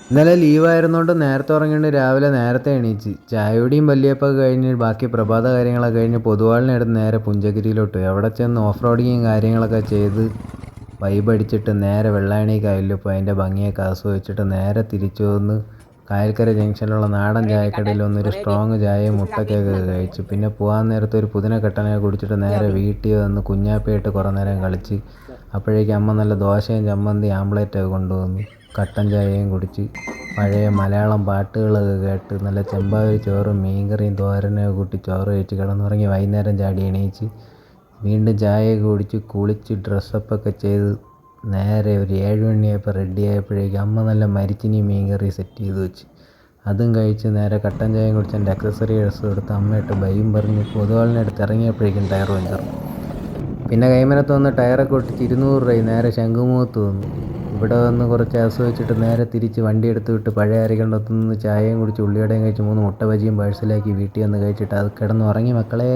ഇന്നലെ ലീവായിരുന്നോണ്ട് നേരത്തെ ഉറങ്ങിയിട്ട് രാവിലെ നേരത്തെ എണീച്ച് ചായയുടെയും പല്ലിയപ്പൊക്കെ കഴിഞ്ഞ് ബാക്കി പ്രഭാത കാര്യങ്ങളൊക്കെ കഴിഞ്ഞ് പൊതുവാളിനെടുത്ത് നേരെ പുഞ്ചഗിരിയിലോട്ട് പോയി. അവിടെ ചെന്ന് ഓഫ് റോഡിങ്ങും കാര്യങ്ങളൊക്കെ ചെയ്ത് വൈബ് അടിച്ചിട്ട് നേരെ വെള്ളായണി കായലിൽ പോയി അതിൻ്റെ ഭംഗിയൊക്കെ ആസ്വദിച്ചിട്ട് നേരെ തിരിച്ചു വന്ന് കായൽക്കര ജംഗ്ഷനിലുള്ള നാടൻ ചായക്കടയിൽ ഒന്നൊരു സ്ട്രോങ് ചായയും മുട്ടക്കൊക്കെ കഴിച്ചു. പിന്നെ പോകാൻ നേരത്തെ ഒരു പുതിന കട്ടനൊക്കെ കുടിച്ചിട്ട് നേരെ വീട്ടിൽ വന്ന് കുഞ്ഞാപ്പയായിട്ട് കുറേ നേരം കളിച്ച്. അപ്പോഴേക്കും അമ്മ നല്ല ദോശയും ചമ്മന്തി ആംപ്ലേറ്റൊക്കെ കൊണ്ടുവന്നു. കട്ടൻ ചായയും കുടിച്ച് പഴയ മലയാളം പാട്ടുകളൊക്കെ കേട്ട് നല്ല ചെമ്പാവരി ചോറും മീൻകറിയും തോരനൊക്കെ കൂട്ടി ചോറ് കഴിച്ച് കിടന്നുറങ്ങി. വൈകുന്നേരം ചാടി എണീച്ച് വീണ്ടും ചായയൊക്കെ കുടിച്ച് കുളിച്ച് ഡ്രസ്സപ്പൊക്കെ ചെയ്ത് നേരെ ഒരു 7 മണിയായപ്പോൾ റെഡി ആയപ്പോഴേക്കും അമ്മ നല്ല മരിച്ചിനി മീൻകറി സെറ്റ് ചെയ്ത് വെച്ച് അതും കഴിച്ച് നേരെ കട്ടൻ ചായയും കുടിച്ച് എൻ്റെ അക്സസറി ഡ്രസ്സും എടുത്ത് അമ്മയിട്ട് ബൈയും പറഞ്ഞ് പൊതുവാളിനെടുത്ത് ഇറങ്ങിയപ്പോഴേക്കും ടയർ പഞ്ചർ. പിന്നെ കൈമനത്ത് വന്ന് ടയറൊക്കെ ഒട്ടിച്ച് 200 രൂപ നേരെ ശംഖുമുഖത്ത് വന്നു. ഇവിടെ വന്ന് കുറച്ച് ആസ്വദിച്ചിട്ട് നേരെ തിരിച്ച് വണ്ടി എടുത്ത് വിട്ട് പഴയ അരികണ്ടത്ത് നിന്ന് ചായയും കുടിച്ച് ഉള്ളിവടയും കഴിച്ച് 3 മുട്ട ബജിയും പാഴ്സലാക്കി വീട്ടിൽ വന്ന് കഴിച്ചിട്ട് അത് കിടന്നുറങ്ങി മക്കളേ.